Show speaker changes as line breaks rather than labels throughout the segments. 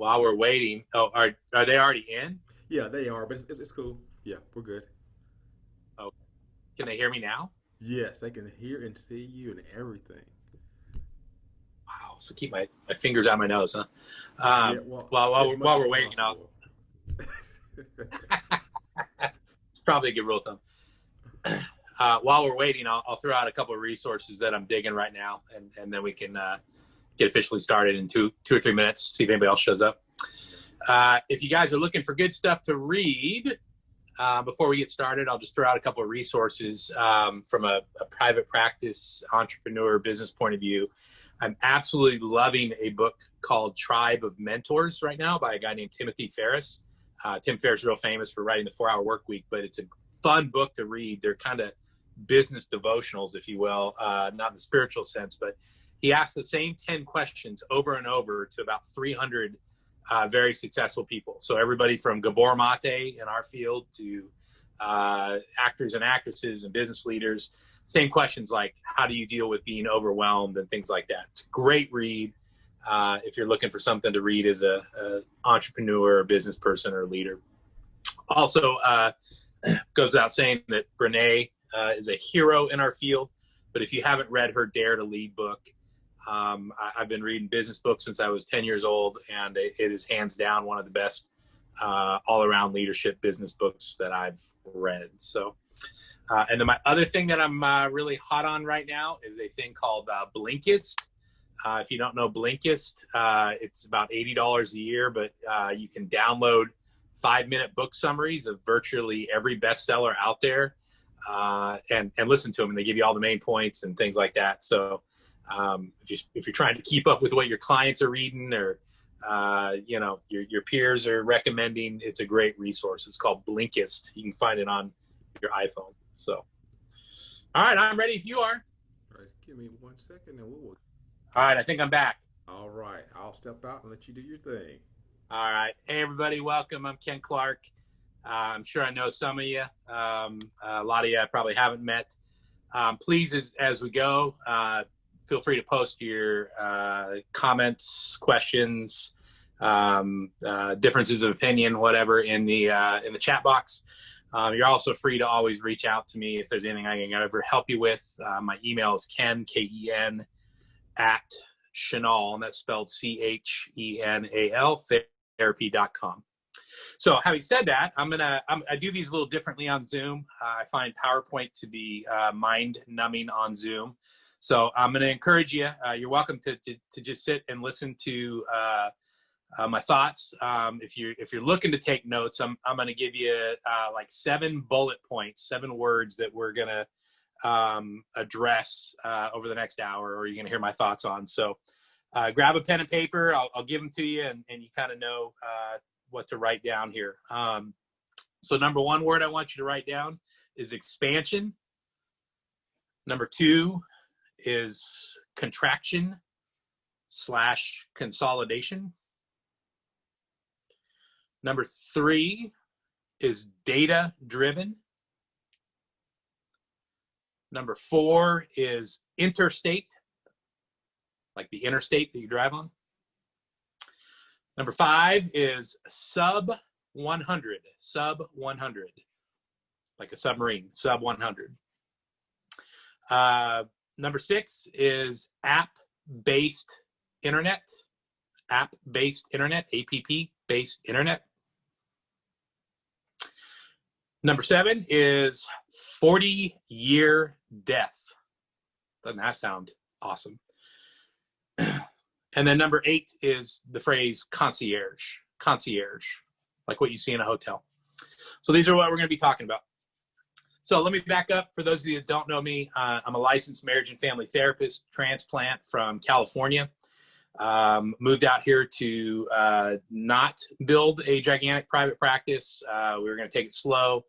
while we're waiting, are they already in?
Yeah, they are, but it's cool. Yeah, we're good.
Oh, can they hear me now?
Yes, they can hear and see you and everything.
Wow. So keep my fingers out my nose, huh?
Yeah, well,
Well,
as much
while
as
we're waiting,
possible.
it's probably a good rule of thumb. While we're waiting, I'll throw out a couple of resources that I'm digging right now, and then we can get officially started in two or 3 minutes. See if anybody else shows up. If you guys are looking for good stuff to read, before we get started, I'll just throw out a couple of resources from a private practice entrepreneur business point of view. I'm absolutely loving a book called Tribe of Mentors right now by a guy named Timothy Ferriss. Tim Ferriss is real famous for writing the 4-Hour Work Week, but it's a fun book to read. They're kind of business devotionals, if you will, not in the spiritual sense, but he asks the same 10 questions over and over to about 300 very successful people. So everybody from Gabor Mate in our field to actors and actresses and business leaders. Same questions like, how do you deal with being overwhelmed and things like that. It's a great read if you're looking for something to read as a entrepreneur, or business person, or leader. Also, goes without saying that Brene is a hero in our field. But if you haven't read her Dare to Lead book, I've been reading business books since I was 10 years old, and it is hands down one of the best all-around leadership business books that I've read. So, and then my other thing that I'm really hot on right now is a thing called Blinkist. If you don't know Blinkist, it's about $80 a year, but you can download 5-minute book summaries of virtually every bestseller out there, and listen to them, and they give you all the main points and things like that. So if you're trying to keep up with what your clients are reading, or your peers are recommending, it's a great resource. It's called Blinkist. You can find it on your iPhone. So, all right, I'm ready if you are.
All right, give me 1 second and we'll.
All right, I think I'm back.
All right, I'll step out and let you do your thing.
All right. Hey, everybody. Welcome. I'm Ken Clark. I'm sure I know some of you. A lot of you I probably haven't met. Please, as we go, feel free to post your comments, questions, differences of opinion, whatever, in the chat box. You're also free to always reach out to me if there's anything I can ever help you with. My email is Ken, Ken, at Chenal, and that's spelled Chenal, therapy.com. So having said that, I do these a little differently on Zoom. I find PowerPoint to be mind numbing on Zoom. So I'm going to encourage you. You're welcome to just sit and listen to my thoughts. If you're looking to take notes, I'm going to give you like 7 bullet points, 7 words that we're going to address over the next hour, or you're going to hear my thoughts on. So grab a pen and paper. I'll give them to you, and you kind of know what to write down here. So number 1 word I want you to write down is expansion. Number 2 is contraction/consolidation. Number 3 is data driven. Number 4 is interstate, like the interstate that you drive on. Number 5 is sub 100, like a submarine, sub 100. Number 6 is app-based internet, app-based internet. Number 7 is 40-year death. Doesn't that sound awesome? And then number 8 is the phrase concierge, like what you see in a hotel. So these are what we're going to be talking about. So let me back up. For those of you that don't know me, I'm a licensed marriage and family therapist, transplant from California. Moved out here to not build a gigantic private practice. We were going to take it slow.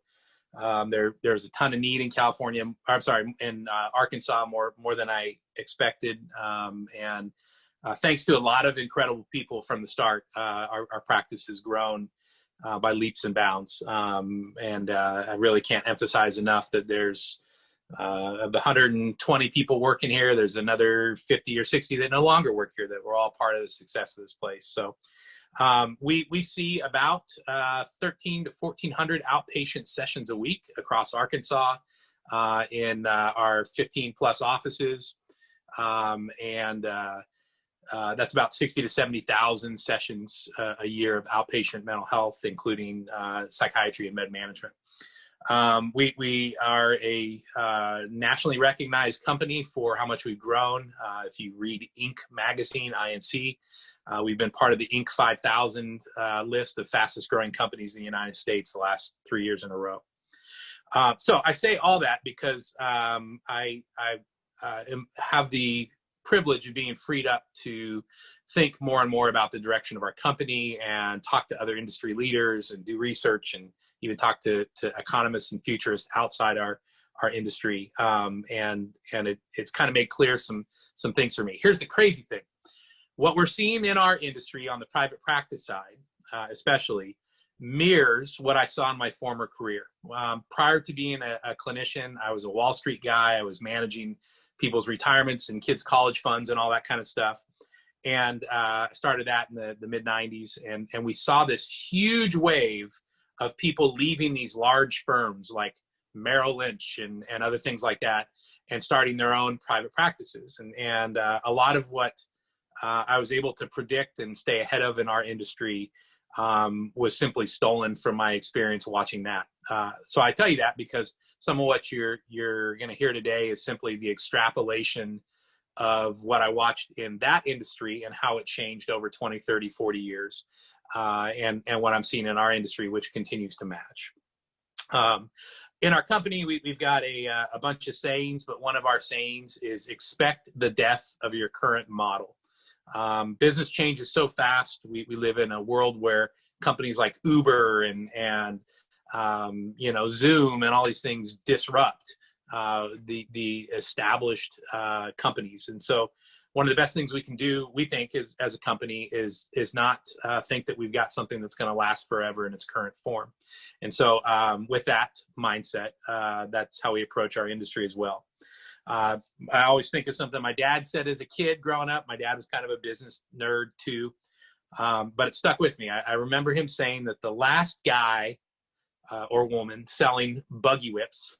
There's a ton of need in California. I'm sorry, in Arkansas, more than I expected. And thanks to a lot of incredible people from the start, our practice has grown by leaps and bounds. And I really can't emphasize enough that there's of the 120 people working here, there's another 50 or 60 that no longer work here, that we're all part of the success of this place. So We see about 13 to 1,400 outpatient sessions a week across Arkansas in our 15 plus offices. That's about 60 to 70,000 sessions a year of outpatient mental health, including psychiatry and med management. We are a nationally recognized company for how much we've grown. If you read Inc. magazine, INC, we've been part of the Inc. 5000 list of fastest growing companies in the United States the last 3 years in a row. So I say all that because I have the privilege of being freed up to think more and more about the direction of our company and talk to other industry leaders and do research and even talk to economists and futurists outside our industry. It's kind of made clear some things for me. Here's the crazy thing. What we're seeing in our industry on the private practice side, especially, mirrors what I saw in my former career. Prior to being a clinician, I was a Wall Street guy. I was managing people's retirements and kids' college funds and all that kind of stuff. And started that in the mid-90s. And we saw this huge wave of people leaving these large firms like Merrill Lynch and other things like that and starting their own private practices. And a lot of what I was able to predict and stay ahead of in our industry was simply stolen from my experience watching that. So I tell you that because some of what you're going to hear today is simply the extrapolation of what I watched in that industry and how it changed over 20, 30, 40 years, and what I'm seeing in our industry, which continues to match. In our company, we've got a bunch of sayings, but one of our sayings is expect the death of your current model. Business changes so fast. We live in a world where companies like Uber and Zoom and all these things disrupt the established companies. And so one of the best things we can do, we think, is as a company is not think that we've got something that's going to last forever in its current form. And so with that mindset, that's how we approach our industry as well. I always think of something my dad said as a kid growing up. My dad was kind of a business nerd too, but it stuck with me. I remember him saying that the last guy or woman selling buggy whips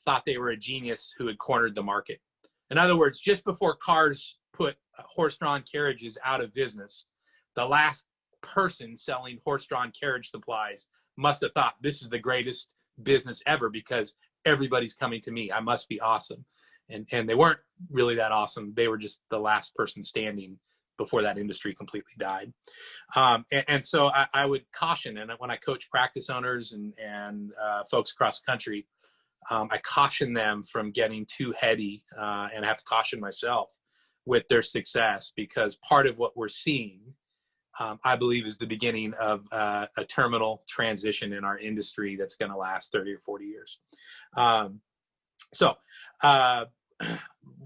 thought they were a genius who had cornered the market. In other words, just before cars put horse-drawn carriages out of business, the last person selling horse-drawn carriage supplies must have thought, this is the greatest business ever because everybody's coming to me. I must be awesome. And they weren't really that awesome. They were just the last person standing before that industry completely died. And so I would caution, and when I coach practice owners and folks across the country, I caution them from getting too heady, and I have to caution myself with their success, because part of what we're seeing, I believe, is the beginning of a terminal transition in our industry that's going to last 30 or 40 years.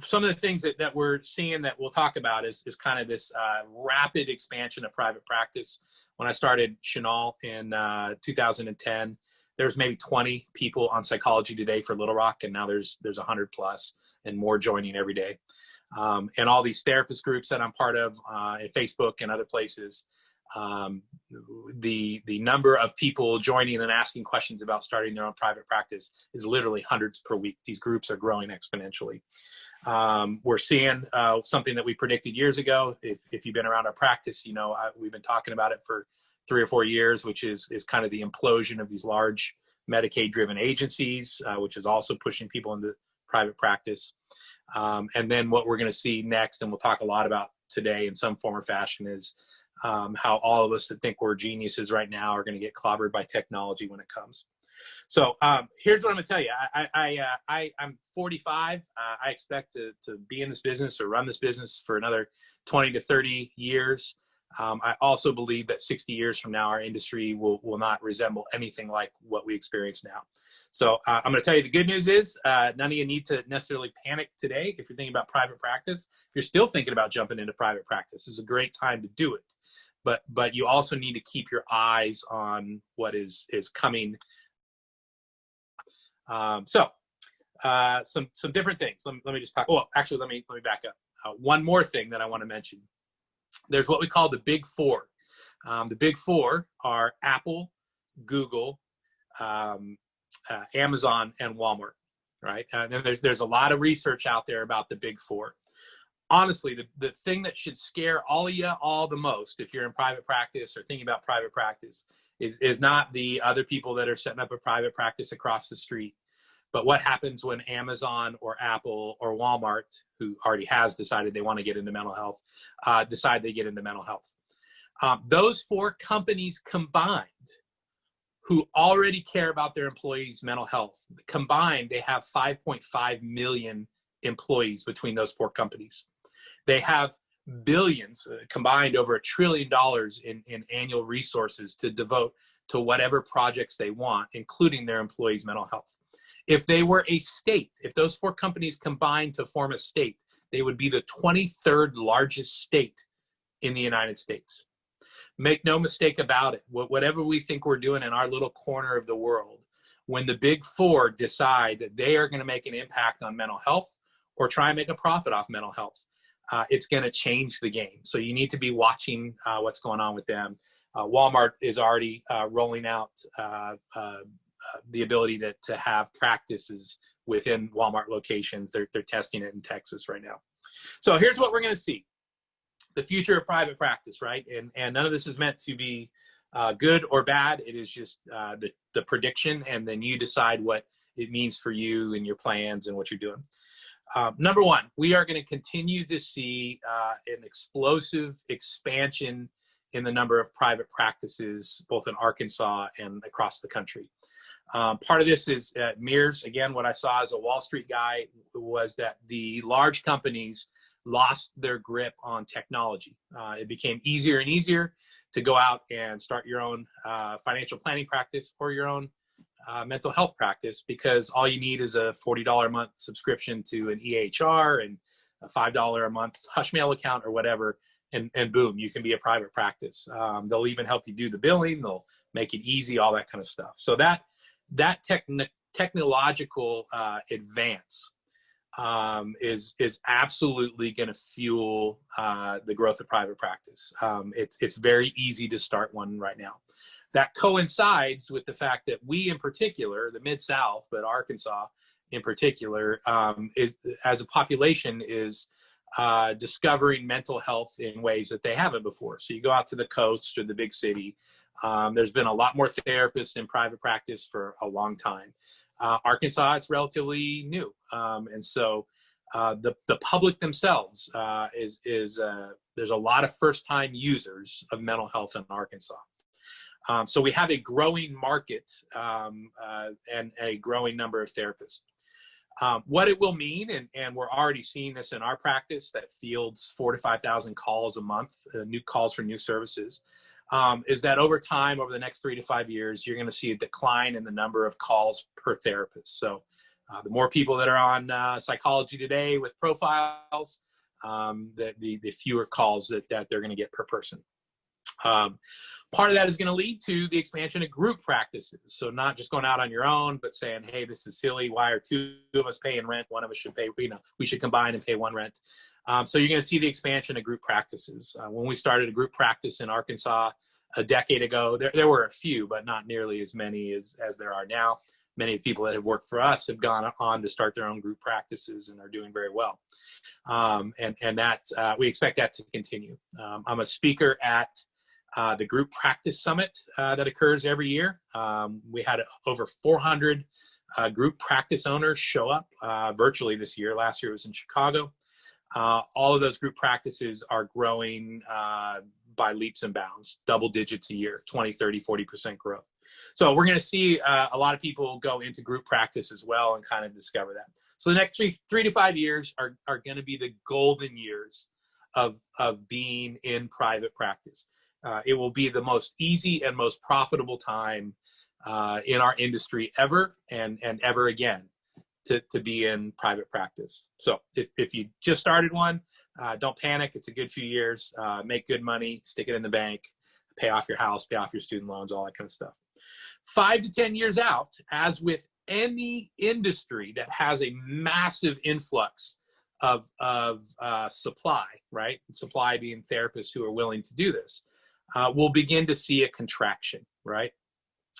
Some of the things that we're seeing that we'll talk about is kind of this rapid expansion of private practice. When I started Chenal in 2010, there's maybe 20 people on Psychology Today for Little Rock, and now there's 100 plus and more joining every day. And all these therapist groups that I'm part of at Facebook and other places, the number of people joining and asking questions about starting their own private practice is literally hundreds per week. These groups are growing exponentially. We're seeing something that we predicted years ago. If you've been around our practice, we've been talking about it for 3 or 4 years, which is kind of the implosion of these large Medicaid-driven agencies, which is also pushing people into private practice. And then what we're going to see next, and we'll talk a lot about today in some form or fashion, is how all of us that think we're geniuses right now are going to get clobbered by technology when it comes. So here's what I'm going to tell you. I'm 45. I expect to be in this business or run this business for another 20 to 30 years. I also believe that 60 years from now, our industry will not resemble anything like what we experience now. So I'm going to tell you the good news is none of you need to necessarily panic today if you're thinking about private practice. If you're still thinking about jumping into private practice, it's a great time to do it. But you also need to keep your eyes on what is coming. Some different things. Let me just talk. Oh, actually, let me back up. One more thing that I want to mention. There's what we call the Big Four. The big four are Apple, Google, Amazon, and Walmart, right? And then there's a lot of research out there about the big four. Honestly, the thing that should scare all of you all the most, if you're in private practice or thinking about private practice, is not the other people that are setting up a private practice across the street, but what happens when Amazon or Apple or Walmart, who already has decided they want to get into mental health, decide they get into mental health. Those four companies combined, who already care about their employees' mental health, combined, they have 5.5 million employees between those four companies. They have billions, combined over $1 trillion in annual resources to devote to whatever projects they want, including their employees' mental health. If they were a state, if those four companies combined to form a state, they would be the 23rd largest state in the United States. Make no mistake about it, whatever we think we're doing in our little corner of the world, when the big four decide that they are going to make an impact on mental health or try and make a profit off mental health, it's going to change the game. So you need to be watching what's going on with them. Walmart is already rolling out the ability to have practices within Walmart locations. They're testing it in Texas right now. So here's what we're going to see. The future of private practice, right? And none of this is meant to be good or bad. It is just the prediction, and then you decide what it means for you and your plans and what you're doing. Number one, we are going to continue to see an explosive expansion in the number of private practices, both in Arkansas and across the country. Part of this is mirrors. Again, what I saw as a Wall Street guy was that the large companies lost their grip on technology. It became easier and easier to go out and start your own financial planning practice or your own mental health practice, because all you need is a $40 a month subscription to an EHR and a $5 a month Hushmail account or whatever, and boom, you can be a private practice. They'll even help you do the billing. They'll make it easy, all that kind of stuff. So that technological advance is absolutely going to fuel the growth of private practice. It's very easy to start one right now. That coincides with the fact that we, in particular, the Mid-South, but Arkansas in particular, as a population, is discovering mental health in ways that they haven't before. So you go out to the coast or the big city, there's been a lot more therapists in private practice for a long time. Arkansas, it's relatively new. And so the public themselves there's a lot of first-time users of mental health in Arkansas. So we have a growing market and a growing number of therapists. What it will mean, and we're already seeing this in our practice that fields 4,000 to 5,000 calls a month, new calls for new services, is that over time, over the next 3 to 5 years, you're going to see a decline in the number of calls per therapist. So the more people that are on Psychology Today with profiles, the fewer calls that they're going to get per person. Part of that is going to lead to the expansion of group practices. So not just going out on your own, but saying, hey, this is silly. Why are two of us paying rent? One of us should pay, we should combine and pay one rent. So you're going to see the expansion of group practices. When we started a group practice in Arkansas a decade ago, there were a few, but not nearly as many as there are now. Many of the people that have worked for us have gone on to start their own group practices and are doing very well. And that we expect that to continue. I'm a speaker at the Group Practice Summit that occurs every year. We had over 400 group practice owners show up virtually this year. Last year it was in Chicago. All of those group practices are growing by leaps and bounds, double digits a year, 20, 30, 40% growth. So we're going to see a lot of people go into group practice as well and kind of discover that. So the next three to 5 years are going to be the golden years of being in private practice. It will be the most easy and most profitable time in our industry ever and ever again to be in private practice. So if you just started one, don't panic. It's a good few years. Make good money, stick it in the bank, pay off your house, pay off your student loans, all that kind of stuff. 5 to 10 years out, as with any industry that has a massive influx of supply, right? Supply being therapists who are willing to do this. we'll begin to see a contraction, right?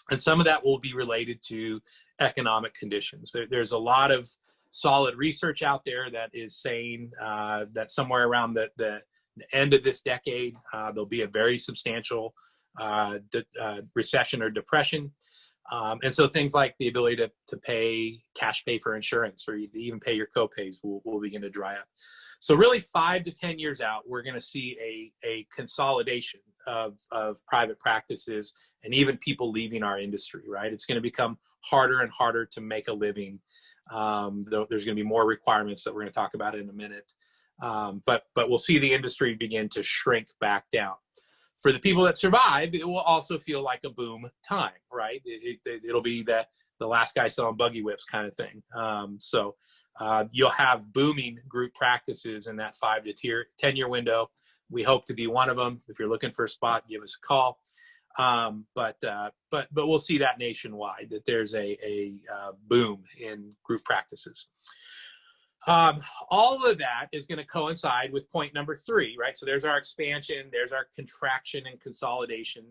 And some of that will be related to economic conditions. There's a lot of solid research out there that is saying that somewhere around the end of this decade, there'll be a very substantial recession or depression. And so things like the ability to cash pay for insurance, or even pay your copays will begin to dry up. So really 5 to 10 years out, we're going to see a consolidation of private practices and even people leaving our industry, right? It's going to become harder and harder to make a living. There's going to be more requirements that we're going to talk about in a minute. But we'll see the industry begin to shrink back down. For the people that survive, it will also feel like a boom time, right? It'll be the last guy selling buggy whips kind of thing. So you'll have booming group practices in that 5 to 10 year window. We hope to be one of them. If you're looking for a spot, give us a call. But we'll see that nationwide, that there's a boom in group practices. All of that is going to coincide with point number 3, right? So there's our expansion, there's our contraction and consolidation.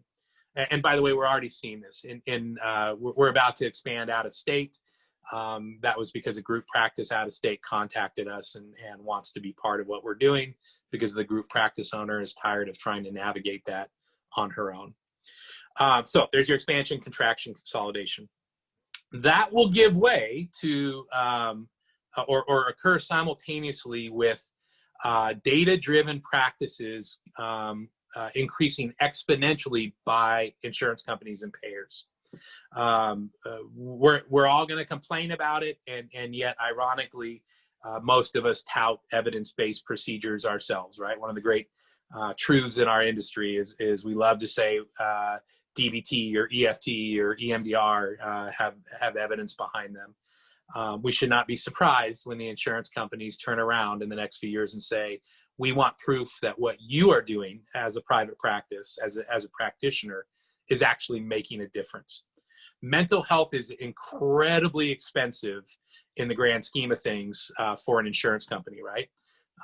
And by the way, we're already seeing this. We're about to expand out of state. That was because a group practice out of state contacted us and wants to be part of what we're doing, because the group practice owner is tired of trying to navigate that on her own. So there's your expansion, contraction, consolidation. That will give way to or occur simultaneously with data-driven practices increasing exponentially by insurance companies and payers. We're all going to complain about it, and yet, ironically, most of us tout evidence-based procedures ourselves, right? One of the great truths in our industry is we love to say DBT or EFT or EMDR have evidence behind them. We should not be surprised when the insurance companies turn around in the next few years and say, we want proof that what you are doing as a private practice, as a practitioner, is actually making a difference. Mental health is incredibly expensive in the grand scheme of things for an insurance company, right?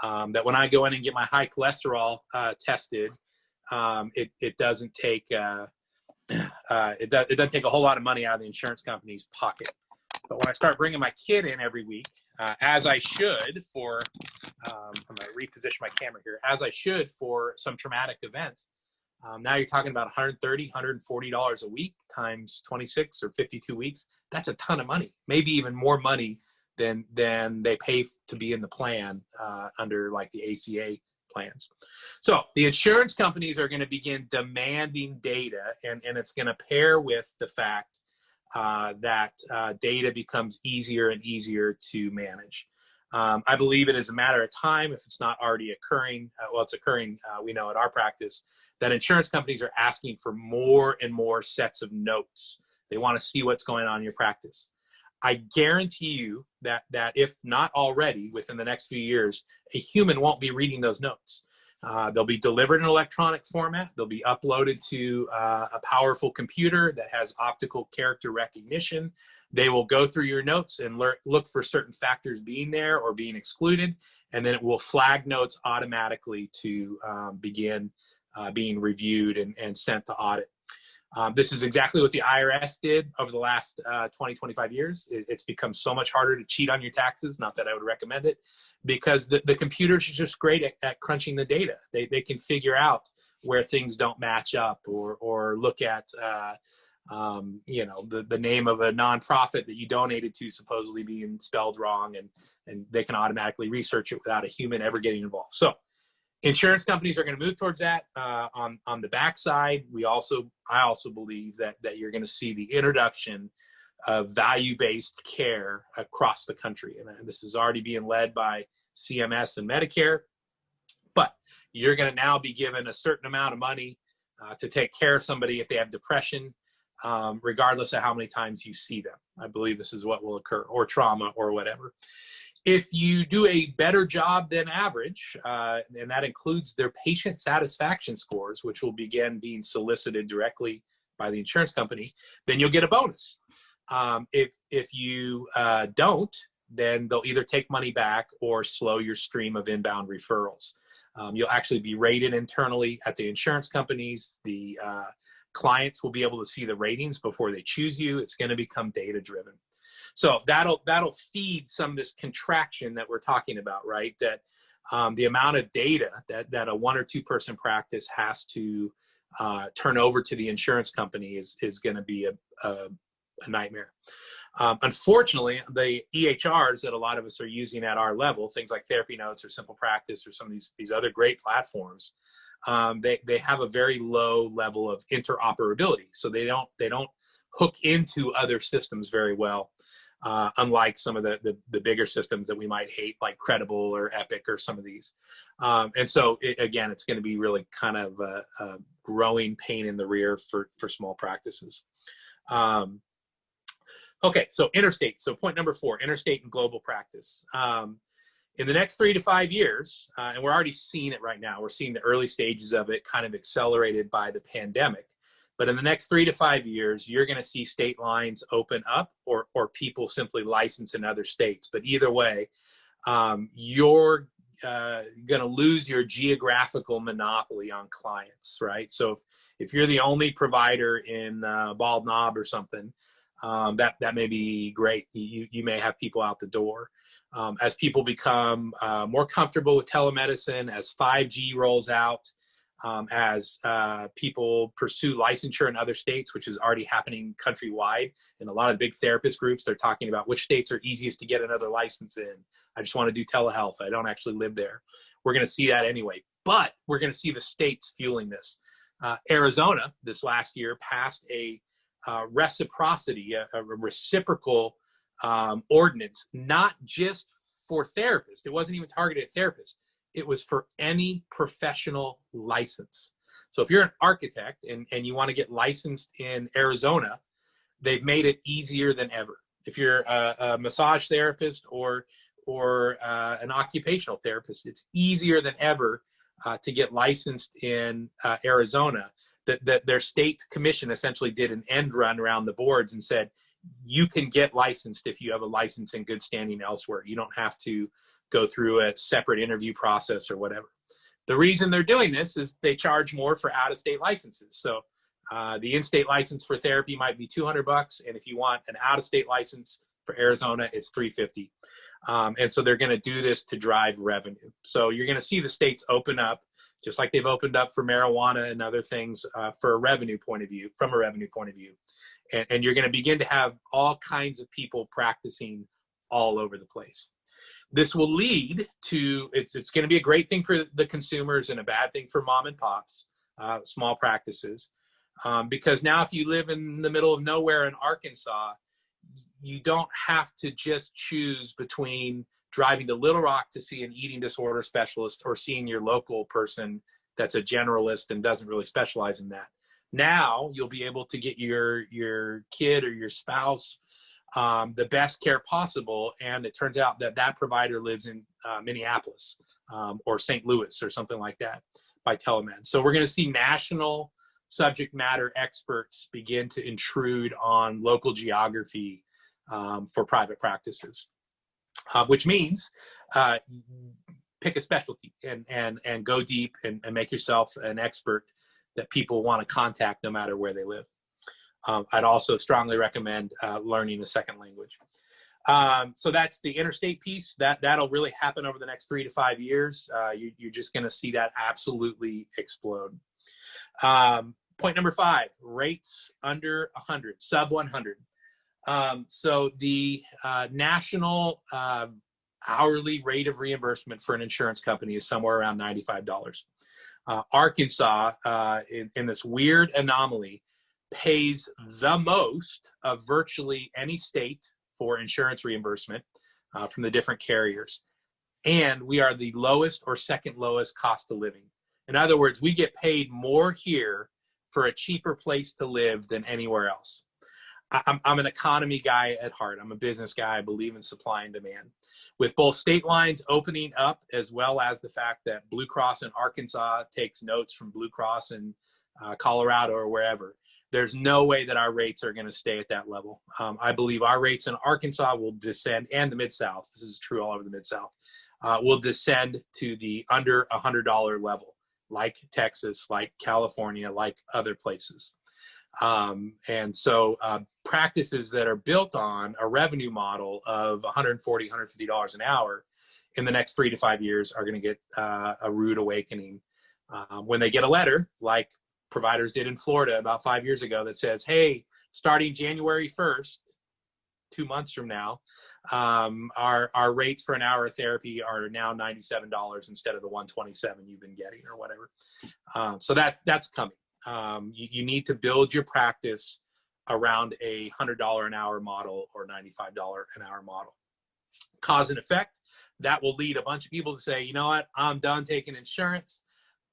That when I go in and get my high cholesterol tested, it doesn't take it doesn't take a whole lot of money out of the insurance company's pocket. But when I start bringing my kid in every week, as I should for, I'm going to reposition my camera here, as I should for some traumatic event, now you're talking about $130, $140 a week times 26 or 52 weeks. That's a ton of money, maybe even more money than they pay to be in the plan under like the ACA plans. So the insurance companies are going to begin demanding data, and it's going to pair with the fact that data becomes easier and easier to manage. I believe it is a matter of time, if it's not already occurring. Well, it's occurring, we know at our practice, that insurance companies are asking for more and more sets of notes. They want to see what's going on in your practice. I guarantee you that if not already, within the next few years, a human won't be reading those notes. They'll be delivered in electronic format. They'll be uploaded to a powerful computer that has optical character recognition. They will go through your notes and look for certain factors being there or being excluded, and then it will flag notes automatically to begin being reviewed and sent to audit. This is exactly what the IRS did over the last 20, 25 years. It's become so much harder to cheat on your taxes, not that I would recommend it, because the computers are just great at crunching the data. They can figure out where things don't match up, or look at the name of a nonprofit that you donated to supposedly being spelled wrong, and they can automatically research it without a human ever getting involved. So insurance companies are going to move towards that. On the backside, I also believe that you're going to see the introduction of value-based care across the country. And this is already being led by CMS and Medicare, but you're going to now be given a certain amount of money to take care of somebody if they have depression, regardless of how many times you see them. I believe this is what will occur, or trauma or whatever. If you do a better job than average, and that includes their patient satisfaction scores, which will begin being solicited directly by the insurance company, then you'll get a bonus. If you don't, then they'll either take money back or slow your stream of inbound referrals. You'll actually be rated internally at the insurance companies. The clients will be able to see the ratings before they choose you. It's going to become data driven. So that'll feed some of this contraction that we're talking about, right? That the amount of data that a 1 or 2 person practice has to turn over to the insurance company is going to be a nightmare. Unfortunately, the EHRs that a lot of us are using at our level, things like Therapy Notes or Simple Practice or some of these other great platforms, they have a very low level of interoperability. So they don't hook into other systems very well, unlike some of the bigger systems that we might hate, like Credible or Epic or some of these. And so again, it's going to be really kind of a growing pain in the rear for small practices. Okay, so interstate. So point number 4, interstate and global practice. In the next 3 to 5 years, and we're already seeing it right now, we're seeing the early stages of it kind of accelerated by the pandemic. But in the next 3 to 5 years, you're going to see state lines open up or people simply license in other states. But either way, you're going to lose your geographical monopoly on clients, right? So if you're the only provider in Bald Knob or something, that may be great. You may have people out the door. As people become more comfortable with telemedicine, as 5G rolls out, as people pursue licensure in other states, which is already happening countrywide. In a lot of big therapist groups, they're talking about which states are easiest to get another license in. I just want to do telehealth. I don't actually live there. We're going to see that anyway. But we're going to see the states fueling this. Arizona, this last year, passed a reciprocity, a reciprocal ordinance, not just for therapists. It wasn't even targeted at therapists. It was for any professional license. So if you're an architect and you want to get licensed in Arizona, they've made it easier than ever. If you're a massage therapist or an occupational therapist, it's easier than ever to get licensed in Arizona. That their state commission essentially did an end run around the boards and said, you can get licensed if you have a license in good standing elsewhere. You don't have to go through a separate interview process or whatever. The reason they're doing this is they charge more for out-of-state licenses. So the in-state license for therapy might be $200, and if you want an out-of-state license for Arizona, it's $350. And so they're going to do this to drive revenue. So you're going to see the states open up, just like they've opened up for marijuana and other things from a revenue point of view. And you're going to begin to have all kinds of people practicing all over the place. This will lead to, it's going to be a great thing for the consumers and a bad thing for mom and pops, small practices. Because now if you live in the middle of nowhere in Arkansas, you don't have to just choose between driving to Little Rock to see an eating disorder specialist or seeing your local person that's a generalist and doesn't really specialize in that. Now you'll be able to get your kid or your spouse the best care possible. And it turns out that provider lives in Minneapolis or St. Louis or something like that by telemed. So we're going to see national subject matter experts begin to intrude on local geography for private practices, which means pick a specialty and go deep and make yourself an expert that people want to contact no matter where they live. I'd also strongly recommend learning a second language. So that's the interstate piece. That'll really happen over the next 3 to 5 years. You're just going to see that absolutely explode. Point number 5, rates under 100, sub 100. So the national hourly rate of reimbursement for an insurance company is somewhere around $95. Arkansas, in this weird anomaly, pays the most of virtually any state for insurance reimbursement from the different carriers. And we are the lowest or second lowest cost of living. In other words, we get paid more here for a cheaper place to live than anywhere else. I'm an economy guy at heart. I'm a business guy. I believe in supply and demand. With both state lines opening up, as well as the fact that Blue Cross in Arkansas takes notes from Blue Cross in Colorado or wherever, there's no way that our rates are going to stay at that level. I believe our rates in Arkansas will descend, and the Mid-South. This is true all over the Mid-South. will descend to the under $100 level, like Texas, like California, like other places. And so practices that are built on a revenue model of $140, $150 an hour in the next 3 to 5 years are going to get a rude awakening when they get a letter like providers did in Florida about 5 years ago that says, hey, starting January 1st, 2 months from now, our rates for an hour of therapy are now $97 instead of the $127 you've been getting or whatever. So that's coming. You need to build your practice around a $100 an hour model or $95 an hour model. Cause and effect, that will lead a bunch of people to say, you know what, I'm done taking insurance.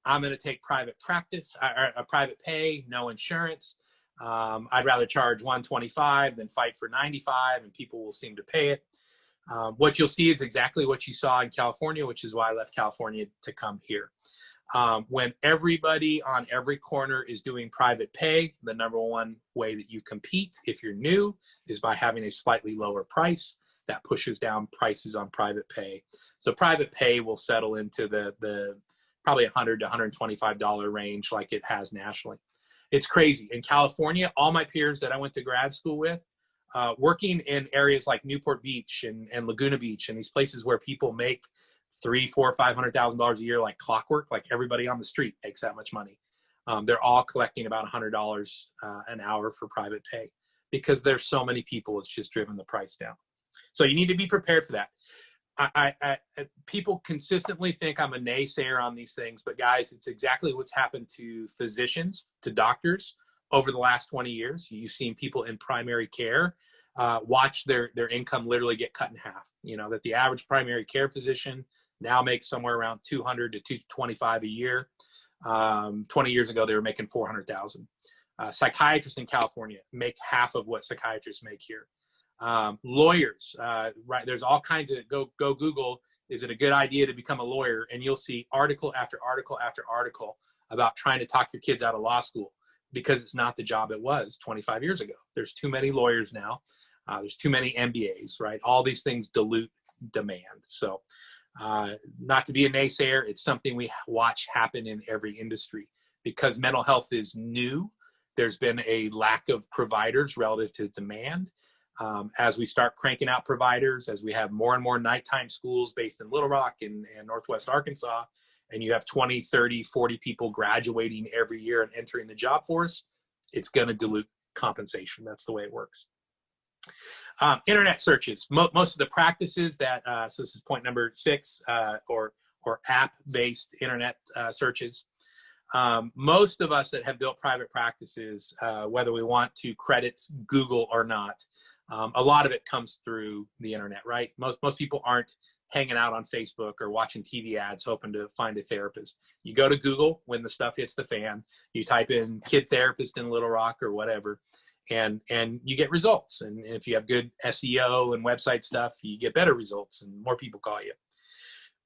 I'm going to take private practice, a private pay, no insurance. I'd rather charge $125 than fight for $95, and people will seem to pay it. What you'll see is exactly what you saw in California, which is why I left California to come here. When everybody on every corner is doing private pay, the number one way that you compete if you're new is by having a slightly lower price. That pushes down prices on private pay. So private pay will settle into the probably $100 to $125 range like it has nationally. It's crazy. In California, all my peers that I went to grad school with, working in areas like Newport Beach and Laguna Beach and these places where people make $300,000, $400,000, $500,000 a year like clockwork, like everybody on the street makes that much money. They're all collecting about $100 an hour for private pay because there's so many people, it's just driven the price down. So you need to be prepared for that. People consistently think I'm a naysayer on these things, but guys, it's exactly what's happened to physicians, to doctors over the last 20 years. You've seen people in primary care watch their income literally get cut in half. You know, that the average primary care physician now makes somewhere around $200 to $225 a year. 20 years ago, they were making $400,000. Psychiatrists in California make half of what psychiatrists make here. Lawyers, right? There's all kinds of, go Google, is it a good idea to become a lawyer? And you'll see article after article after article about trying to talk your kids out of law school because it's not the job it was 25 years ago. There's too many lawyers now. There's too many MBAs, right? All these things dilute demand. So not to be a naysayer, it's something we watch happen in every industry because mental health is new. There's been a lack of providers relative to demand. As we start cranking out providers, as we have more and more nighttime schools based in Little Rock and Northwest Arkansas, and you have 20, 30, 40 people graduating every year and entering the job force, it's going to dilute compensation. That's the way it works. Internet searches. Most of the practices that, so this is point number 6, or app-based internet searches. Most of us that have built private practices, whether we want to credit Google or not, a lot of it comes through the internet, right? Most people aren't hanging out on Facebook or watching TV ads hoping to find a therapist. You go to Google when the stuff hits the fan, you type in kid therapist in Little Rock or whatever, and you get results. And if you have good SEO and website stuff, you get better results and more people call you.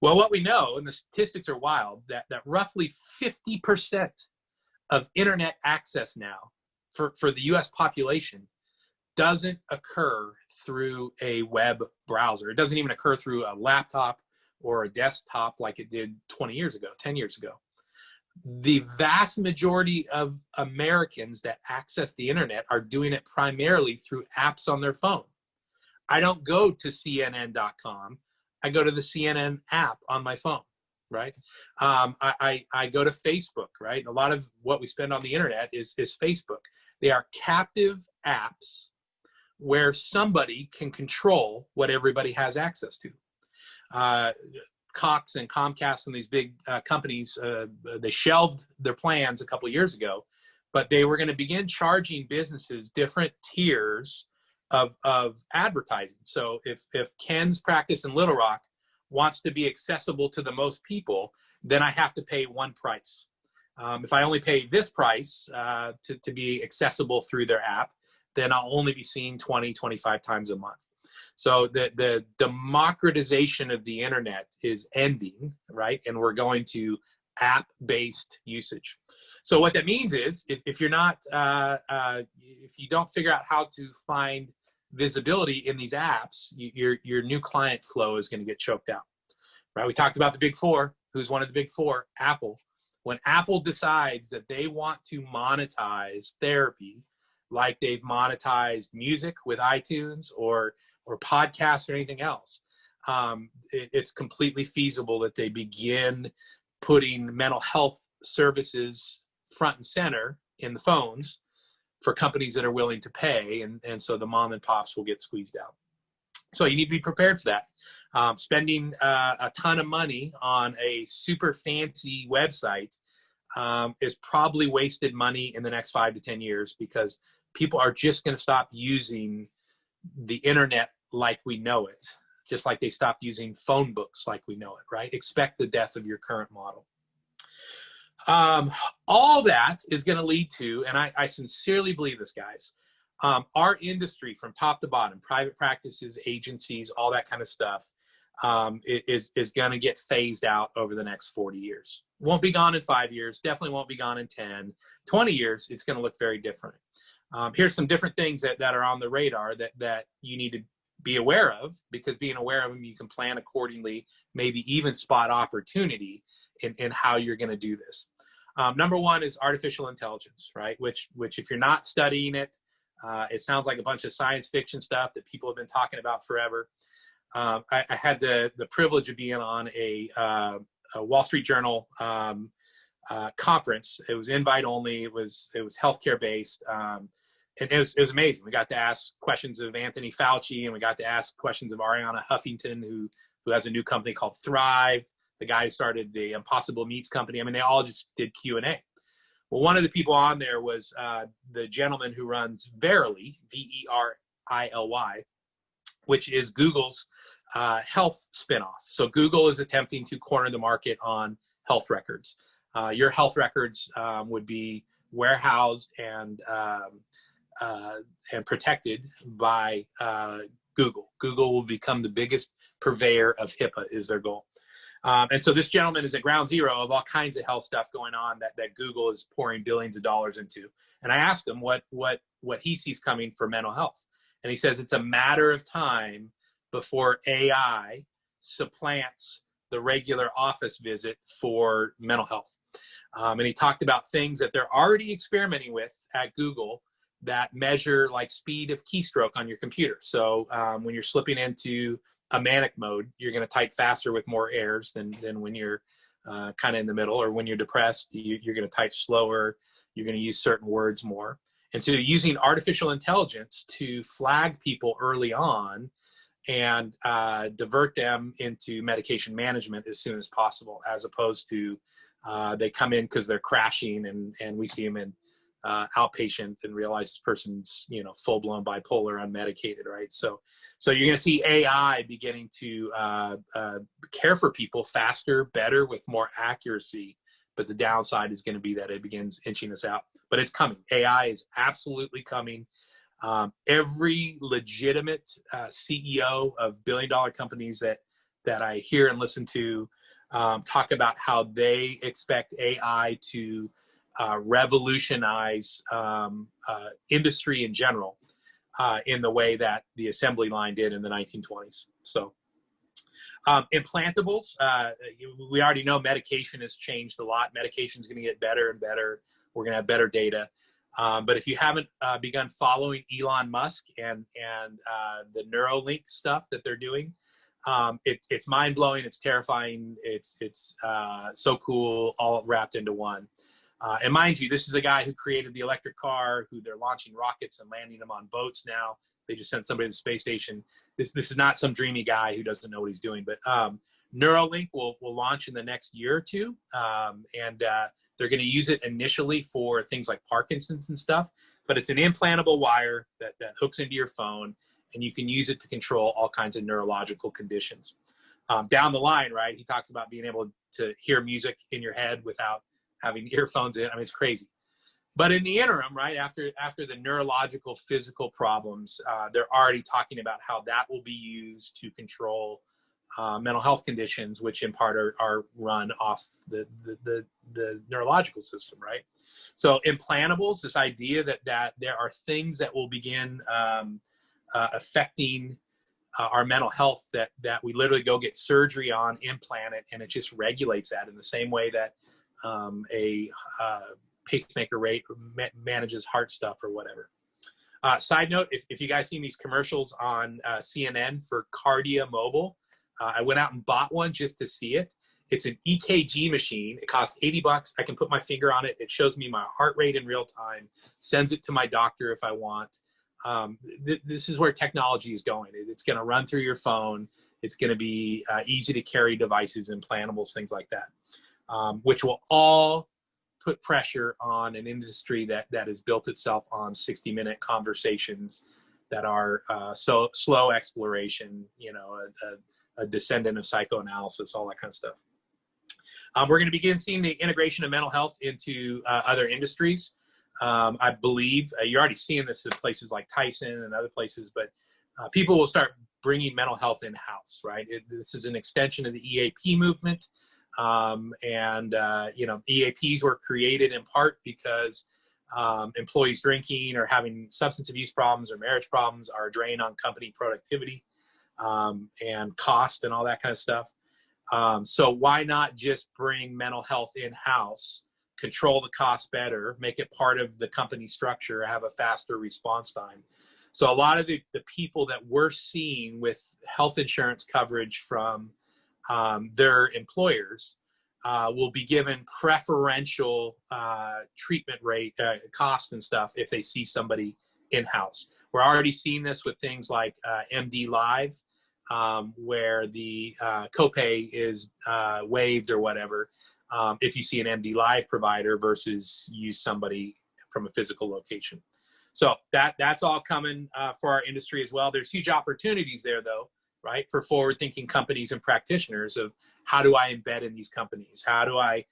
Well, what we know, and the statistics are wild, that roughly 50% of internet access now for the US population doesn't occur through a web browser. It doesn't even occur through a laptop or a desktop like it did 20 years ago, 10 years ago. The vast majority of Americans that access the internet are doing it primarily through apps on their phone. I don't go to CNN.com. I go to the CNN app on my phone, right? I go to Facebook, right? A lot of what we spend on the internet is Facebook. They are captive apps where somebody can control what everybody has access to. Cox and Comcast and these big companies, they shelved their plans a couple of years ago, but they were going to begin charging businesses different tiers of advertising. So if Ken's practice in Little Rock wants to be accessible to the most people, then I have to pay one price. If I only pay this price to be accessible through their app, then I'll only be seen 20, 25 times a month. So the democratization of the internet is ending, right? And we're going to app-based usage. So what that means is if you're not, if you don't figure out how to find visibility in these apps, your new client flow is going to get choked out, right? We talked about the big four. Who's one of the big four? Apple. When Apple decides that they want to monetize therapy, like they've monetized music with iTunes or podcasts or anything else, it's completely feasible that they begin putting mental health services front and center in the phones for companies that are willing to pay, and so the mom and pops will get squeezed out. So you need to be prepared for that. Spending a ton of money on a super fancy website is probably wasted money in the next 5 to 10 years, because people are just going to stop using the internet like we know it, just like they stopped using phone books like we know it, right? Expect the death of your current model. All that is going to lead to, and I sincerely believe this, guys, our industry from top to bottom, private practices, agencies, all that kind of stuff, is going to get phased out over the next 40 years. Won't be gone in 5 years, definitely won't be gone in 10, 20 years. It's going to look very different. Here's some different things that are on the radar that you need to be aware of, because being aware of them, you can plan accordingly, maybe even spot opportunity in how you're going to do this. Number one is artificial intelligence, right? Which if you're not studying it, it sounds like a bunch of science fiction stuff that people have been talking about forever. I had the privilege of being on a Wall Street Journal conference. It was invite only. It was healthcare based, and it was amazing. We got to ask questions of Anthony Fauci, and we got to ask questions of Arianna Huffington, who has a new company called Thrive. The guy who started the Impossible Meats company. I mean, they all just did Q&A. Well, one of the people on there was the gentleman who runs Verily, Verily, which is Google's health spinoff. So Google is attempting to corner the market on health records. Your health records would be warehoused and protected by Google. Google will become the biggest purveyor of HIPAA is their goal. And so this gentleman is at ground zero of all kinds of health stuff going on that Google is pouring billions of dollars into. And I asked him what he sees coming for mental health. And he says it's a matter of time before AI supplants the regular office visit for mental health. And he talked about things that they're already experimenting with at Google that measure like speed of keystroke on your computer. So when you're slipping into a manic mode, you're going to type faster with more errors than when you're kind of in the middle, or when you're depressed, you're going to type slower. You're going to use certain words more. And so using artificial intelligence to flag people early on and divert them into medication management as soon as possible, as opposed to they come in because they're crashing and we see them in outpatient and realize this person's, full-blown bipolar, unmedicated, right? So you're going to see AI beginning to care for people faster, better, with more accuracy. But the downside is going to be that it begins inching us out. But it's coming. AI is absolutely coming. Every legitimate CEO of billion-dollar companies that I hear and listen to talk about how they expect AI to revolutionize industry in general in the way that the assembly line did in the 1920s. So implantables, we already know medication has changed a lot. Medication is going to get better and better. We're going to have better data. But if you haven't begun following Elon Musk and the Neuralink stuff that they're doing, it's mind-blowing. It's terrifying. It's so cool, all wrapped into one. And mind you, this is the guy who created the electric car, who they're launching rockets and landing them on boats now. They just sent somebody to the space station. This is not some dreamy guy who doesn't know what he's doing. But Neuralink will launch in the next year or two. And they're going to use it initially for things like Parkinson's and stuff. But it's an implantable wire that hooks into your phone, and you can use it to control all kinds of neurological conditions. Down the line, right, he talks about being able to hear music in your head without having earphones in. I mean, it's crazy. But in the interim, right, after the neurological, physical problems, they're already talking about how that will be used to control mental health conditions, which in part are run off the neurological system, right? So implantables, this idea that there are things that will begin affecting our mental health, that we literally go get surgery on, implant it, and it just regulates that in the same way that a pacemaker rate manages heart stuff or whatever. Side note, if you guys seen these commercials on CNN for Cardia Mobile, I went out and bought one just to see it. It's an EKG machine. It costs $80. I can put my finger on it. It shows me my heart rate in real time, sends it to my doctor if I want. This is where technology is going. It's going to run through your phone. It's going to be easy to carry devices, implantables, things like that, which will all put pressure on an industry that has built itself on 60-minute conversations that are so slow exploration, a descendant of psychoanalysis, all that kind of stuff. We're going to begin seeing the integration of mental health into other industries. I believe you're already seeing this in places like Tyson and other places, but people will start bringing mental health in-house, right? This is an extension of the EAP movement. EAPs were created in part because employees drinking or having substance abuse problems or marriage problems are a drain on company productivity and cost and all that kind of stuff. So why not just bring mental health in-house, control the cost better, make it part of the company structure, have a faster response time. So a lot of the people that we're seeing with health insurance coverage from their employers will be given preferential treatment rate, cost and stuff if they see somebody in-house. We're already seeing this with things like MD Live, where the copay is waived or whatever if you see an MD Live provider versus use somebody from a physical location. So that's all coming for our industry as well. There's huge opportunities there, though, right, for forward-thinking companies and practitioners of how do I embed in these companies? How do I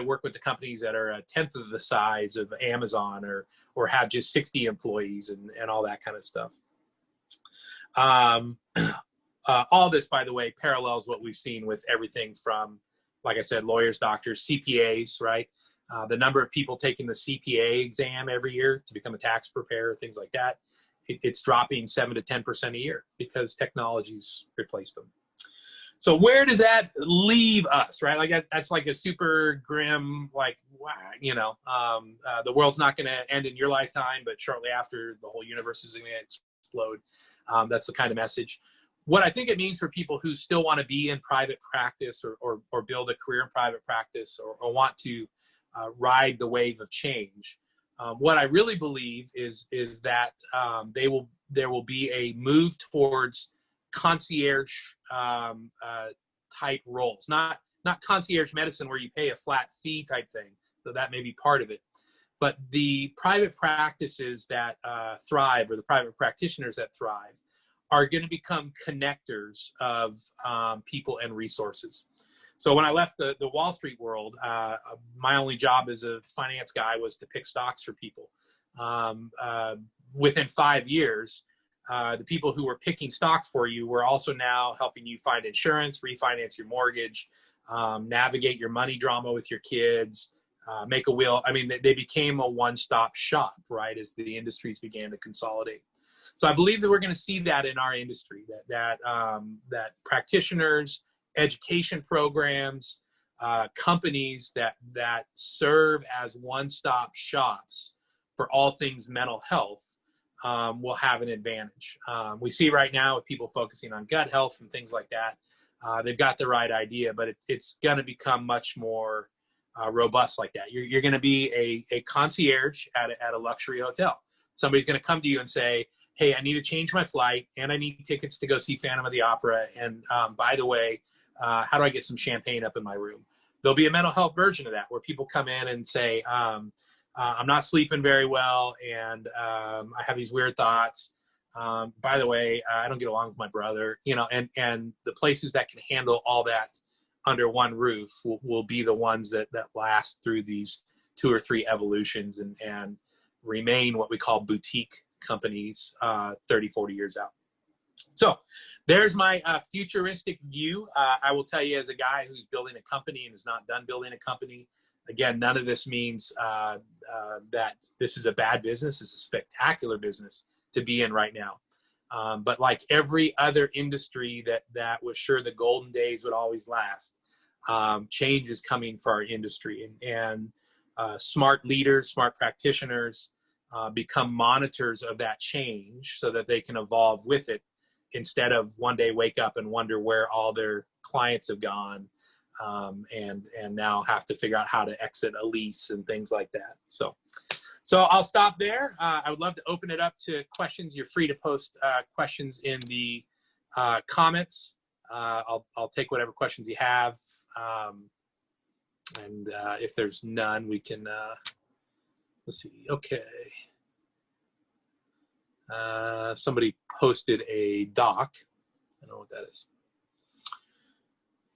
work with the companies that are a tenth of the size of Amazon or have just 60 employees and all that kind of stuff. All this, by the way, parallels what we've seen with everything from, like I said, lawyers, doctors, CPAs, right? The number of people taking the CPA exam every year to become a tax preparer, things like that, it's dropping 7 to 10% a year because technology's replaced them. So where does that leave us, right? Like that's like a super grim, like, the world's not going to end in your lifetime, but shortly after, the whole universe is going to explode. That's the kind of message. What I think it means for people who still want to be in private practice or build a career in private practice or want to ride the wave of change, what I really believe is that there will be a move towards concierge type roles, not concierge medicine where you pay a flat fee type thing, so that may be part of it, but the private practices that thrive, or the private practitioners that thrive, are going to become connectors of people and resources. So when I left the Wall Street world, my only job as a finance guy was to pick stocks for people. Within 5 years, the people who were picking stocks for you were also now helping you find insurance, refinance your mortgage, navigate your money drama with your kids, make a will. I mean, they became a one-stop shop, right, as the industries began to consolidate. So I believe that we're going to see that in our industry, that practitioners, education programs, companies that serve as one-stop shops for all things mental health will have an advantage. We see right now with people focusing on gut health and things like that, they've got the right idea, but it's going to become much more robust like that. You're going to be a concierge at a luxury hotel. Somebody's going to come to you and say, hey, I need to change my flight and I need tickets to go see Phantom of the Opera. And by the way, how do I get some champagne up in my room? There'll be a mental health version of that where people come in and say, I'm not sleeping very well and I have these weird thoughts. By the way, I don't get along with my brother, and the places that can handle all that under one roof will be the ones that last through these 2 or 3 evolutions and remain what we call boutique companies 30, 40 years out. So there's my futuristic view. I will tell you, as a guy who's building a company and is not done building a company, again, none of this means that this is a bad business. It's a spectacular business to be in right now. But like every other industry that was sure the golden days would always last, change is coming for our industry. And smart leaders, smart practitioners become monitors of that change so that they can evolve with it, instead of one day wake up and wonder where all their clients have gone, and now have to figure out how to exit a lease and things like that. So I'll stop there. I would love to open it up to questions. You're free to post questions in the comments. I'll take whatever questions you have. And if there's none, we can, let's see. Okay. Somebody posted a doc. I don't know what that is.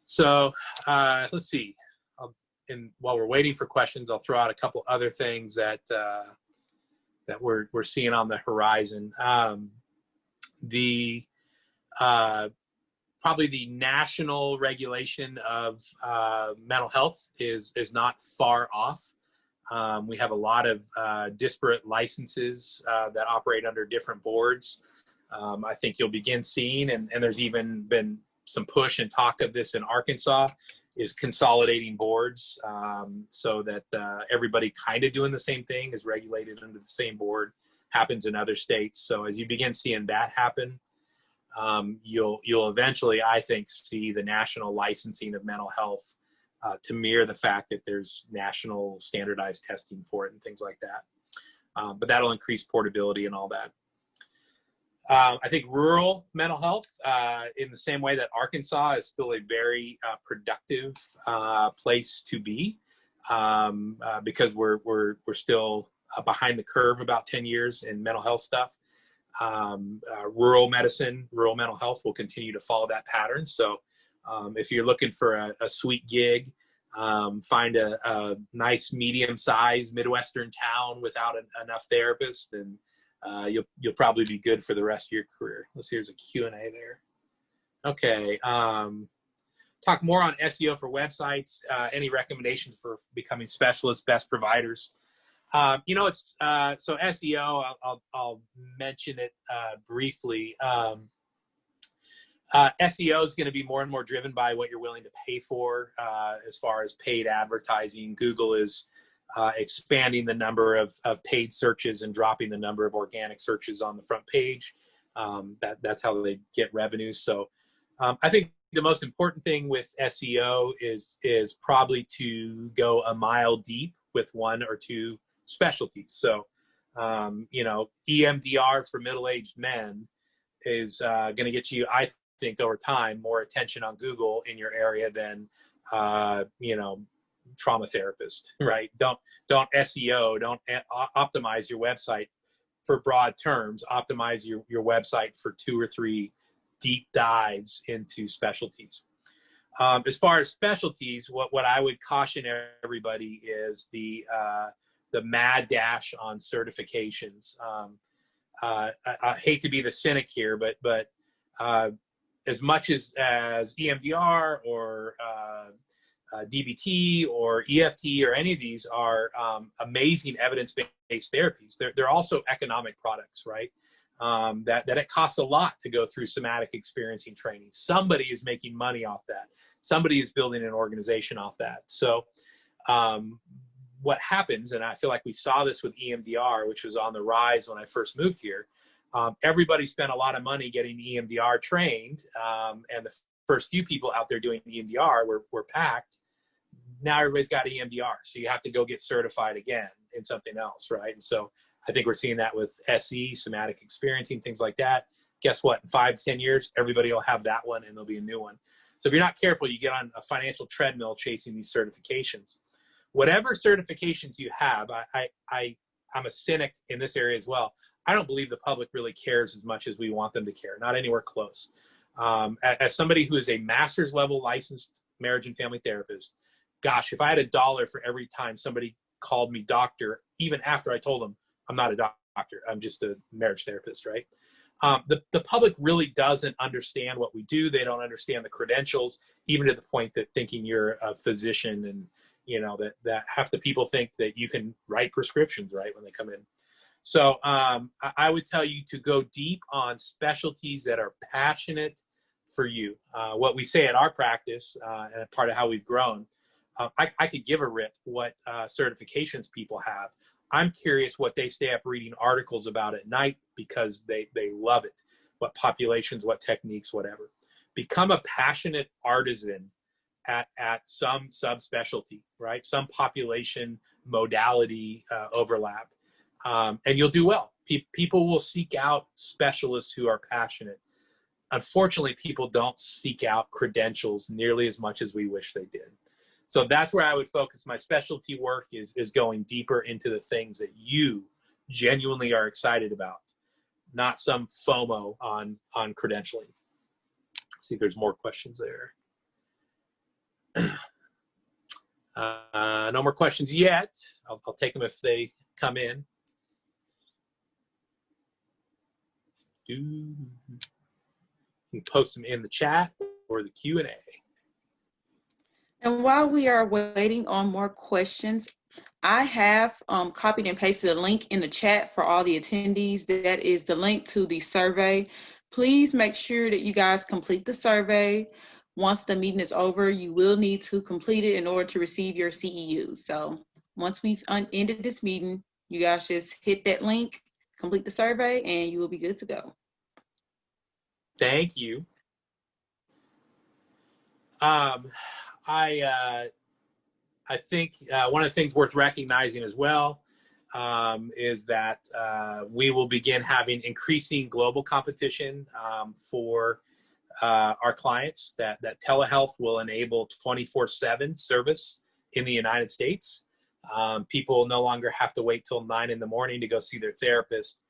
So let's see. While we're waiting for questions, I'll throw out a couple other things that we're seeing on the horizon. Probably the national regulation of mental health is not far off. We have a lot of disparate licenses that operate under different boards. I think you'll begin seeing, and there's even been some push and talk of this in Arkansas, is consolidating boards so that everybody kind of doing the same thing is regulated under the same board. Happens in other states. So as you begin seeing that happen, you'll eventually, I think, see the national licensing of mental health to mirror the fact that there's national standardized testing for it and things like that. But that'll increase portability and all that. I think rural mental health, in the same way that Arkansas is still a very productive place to be, because we're still behind the curve about 10 years in mental health stuff. Rural medicine, rural mental health will continue to follow that pattern. So if you're looking for a sweet gig, find a nice medium-sized Midwestern town without enough therapists, and you'll probably be good for the rest of your career. Let's see, there's a Q&A there. Okay. Talk more on SEO for websites. Any recommendations for becoming specialists, best providers? It's so SEO, I'll mention it briefly. SEO is going to be more and more driven by what you're willing to pay for as far as paid advertising. Google is expanding the number of paid searches and dropping the number of organic searches on the front page. That's how they get revenue. So I think the most important thing with SEO is probably to go a mile deep with one or two specialties. So, EMDR for middle-aged men is going to get you, I think, over time, more attention on Google in your area than, trauma therapist, right? Don't SEO, don't optimize your website for broad terms. Optimize your website for 2 or 3 deep dives into specialties. As far as specialties, what I would caution everybody is the mad dash on certifications. I hate to be the cynic here, but as much as EMDR or DBT or EFT or any of these are amazing evidence-based therapies, they're also economic products, right? That it costs a lot to go through somatic experiencing training. Somebody is making money off that. Somebody is building an organization off that. So what happens, and I feel like we saw this with EMDR, which was on the rise when I first moved here, everybody spent a lot of money getting EMDR trained, and the first few people out there doing EMDR were packed. Now everybody's got EMDR, so you have to go get certified again in something else, right? And so I think we're seeing that with SE, somatic experiencing, things like that. Guess what? In 5-10 years, everybody will have that one, and there'll be a new one. So if you're not careful, you get on a financial treadmill chasing these certifications. Whatever certifications you have, I'm a cynic in this area as well. I don't believe the public really cares as much as we want them to care, not anywhere close. As somebody who is a master's level licensed marriage and family therapist, gosh, if I had $1 for every time somebody called me doctor, even after I told them I'm not a doctor, I'm just a marriage therapist, right? The public really doesn't understand what we do. They don't understand the credentials, even to the point that thinking you're a physician, and that half the people think that you can write prescriptions, right, when they come in. So I would tell you to go deep on specialties that are passionate for you. What we say at our practice, and part of how we've grown, I could give a rip what certifications people have. I'm curious what they stay up reading articles about at night because they love it. What populations, what techniques, whatever. Become a passionate artisan at some subspecialty, right? Some population modality overlap. And you'll do well. People will seek out specialists who are passionate. Unfortunately, people don't seek out credentials nearly as much as we wish they did. So that's where I would focus my specialty work is going deeper into the things that you genuinely are excited about, not some FOMO on credentialing. Let's see if there's more questions there. No more questions yet. I'll take them if they come in. You can post them in the chat or the Q&A.
And while we are waiting on more questions, I have copied and pasted a link in the chat for all the attendees. That is the link to the survey. Please make sure that you guys complete the survey. Once the meeting is over, you will need to complete it in order to receive your CEU. So once we've ended this meeting, you guys just hit that link, complete the survey, and you will be good to go.
Thank you. I think one of the things worth recognizing as well is that we will begin having increasing global competition for our clients, that telehealth will enable 24/7 service in the United States. People no longer have to wait till 9 in the morning to go see their therapist.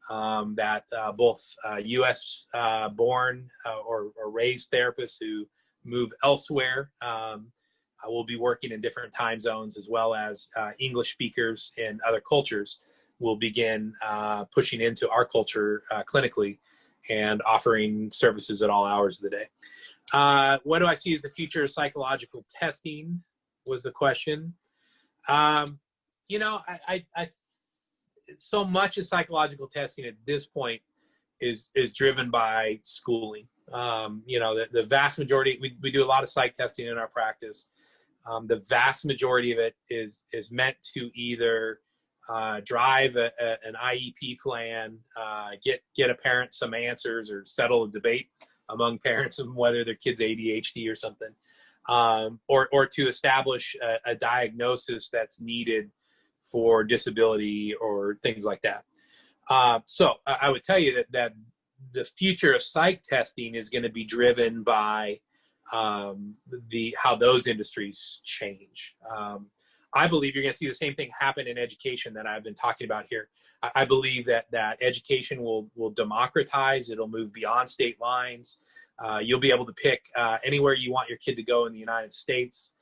That both U.S. born or raised therapists who move elsewhere will be working in different time zones, as well as English speakers in other cultures will begin pushing into our culture clinically and offering services at all hours of the day. What do I see as the future of psychological testing was the question. You know, I so much of psychological testing at this point is driven by schooling. You know, the vast majority, we do a lot of psych testing in our practice. The vast majority of it is meant to either drive an IEP plan, get a parent some answers, or settle a debate among parents on whether their kid's ADHD or something, or to establish a diagnosis that's needed for disability or things like that. So I would tell you that the future of psych testing is going to be driven by how those industries change. I believe you're going to see the same thing happen in education that I've been talking about here. I believe that education will democratize. It'll move beyond state lines. You'll be able to pick anywhere you want your kid to go in the United States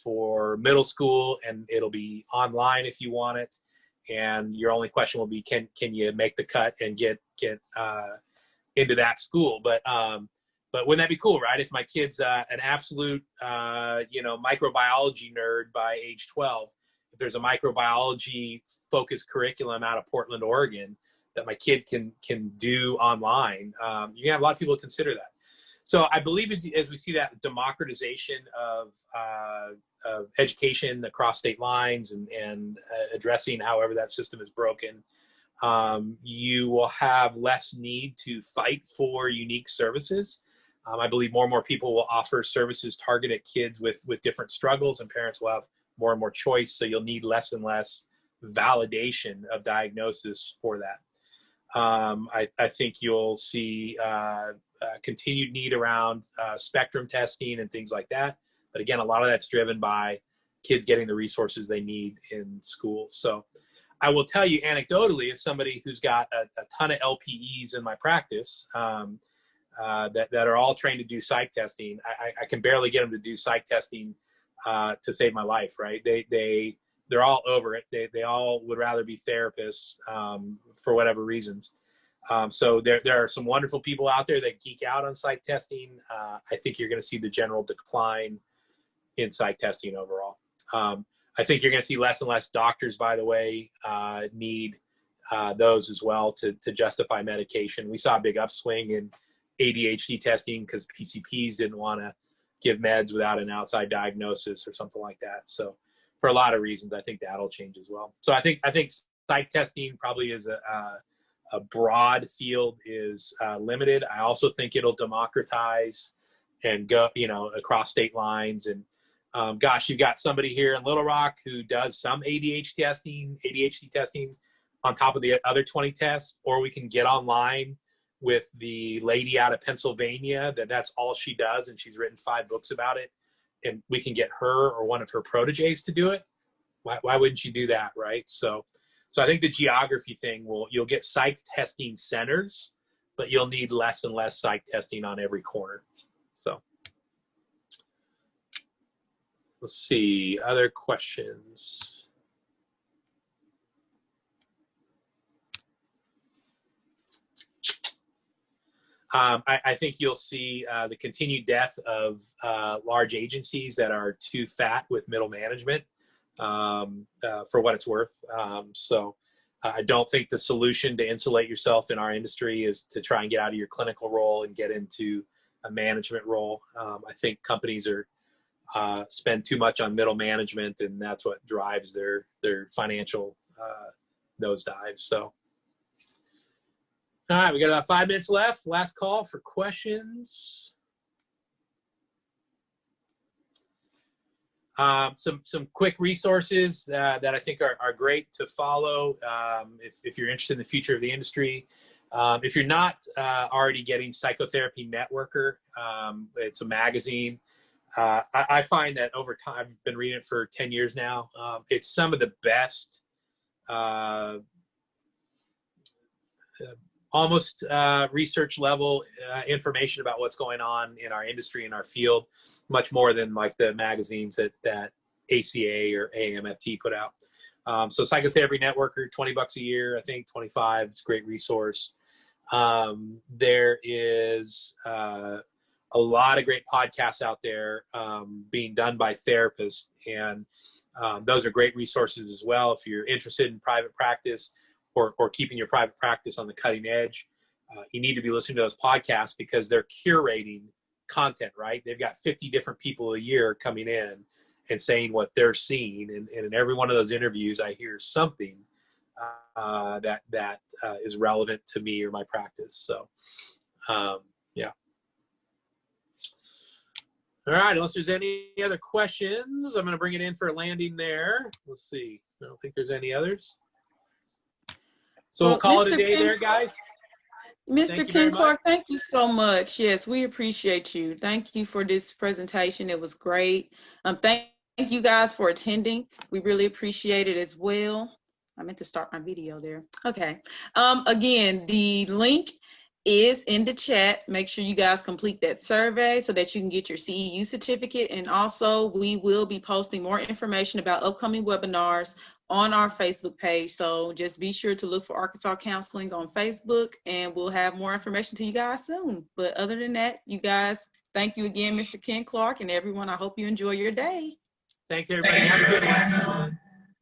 for middle school, and it'll be online if you want it. And your only question will be, can you make the cut and get into that school? But wouldn't that be cool, right? If my kid's an absolute, microbiology nerd by age 12, if there's a microbiology focused curriculum out of Portland, Oregon, that my kid can do online, you're gonna have a lot of people consider that. So I believe as we see that democratization of education across state lines and addressing however that system is broken, you will have less need to fight for unique services. I believe more and more people will offer services targeted at kids with different struggles, and parents will have more and more choice. So you'll need less and less validation of diagnosis for that. I think you'll see continued need around spectrum testing and things like that. But again, a lot of that's driven by kids getting the resources they need in school. So I will tell you anecdotally, as somebody who's got a ton of LPEs in my practice, that are all trained to do psych testing, I can barely get them to do psych testing to save my life, right? They're all over it. They all would rather be therapists for whatever reasons. So there are some wonderful people out there that geek out on psych testing. I think you're going to see the general decline in psych testing overall. I think you're going to see less and less doctors, by the way, need those as well to justify medication. We saw a big upswing in ADHD testing because PCPs didn't want to give meds without an outside diagnosis or something like that. So for a lot of reasons, I think that'll change as well. So I think psych testing probably is a broad field is limited. I also think it'll democratize and go, across state lines. And gosh, you've got somebody here in Little Rock who does some ADHD testing on top of the other 20 tests, or we can get online with the lady out of Pennsylvania that's all she does, and she's written 5 books about it, and we can get her or one of her proteges to do it. Why wouldn't you do that, right? So I think the geography thing you'll get psych testing centers, but you'll need less and less psych testing on every corner. So let's see, other questions. I think you'll see the continued death of large agencies that are too fat with middle management, for what it's worth. So I don't think the solution to insulate yourself in our industry is to try and get out of your clinical role and get into a management role. I think companies spend too much on middle management, and that's what drives their financial nosedive. So. All right, we got about 5 minutes left. Last call for questions. Some quick resources that I think are great to follow if you're interested in the future of the industry. If you're not already getting Psychotherapy Networker, it's a magazine. I find that over time, I've been reading it for 10 years now. It's some of the best almost research level information about what's going on in our industry, in our field, much more than like the magazines that ACA or AMFT put out. So Psychotherapy Networker, $20 a year, I think 25, it's a great resource. There is a lot of great podcasts out there being done by therapists, and those are great resources as well if you're interested in private practice or keeping your private practice on the cutting edge. You need to be listening to those podcasts because they're curating content, right? They've got 50 different people a year coming in and saying what they're seeing. And in every one of those interviews, I hear something that is relevant to me or my practice. So, yeah. All right, unless there's any other questions, I'm going to bring it in for a landing there. Let's see. I don't think there's any others. So we'll call it a day there, guys.
Mr. Ken Clark, thank you so much. Yes, we appreciate you. Thank you for this presentation. It was great. Thank you guys for attending. We really appreciate it as well. I meant to start my video there. Okay. Again, the link is in the chat. Make sure you guys complete that survey so that you can get your CEU certificate. And also, we will be posting more information about upcoming webinars on our Facebook page. So just be sure to look for Arkansas Counseling on Facebook, and we'll have more information to you guys soon. But other than that, you guys, thank you again, Mr. Ken Clark, and everyone. I hope you enjoy your day.
Thanks, everybody. Have a good one.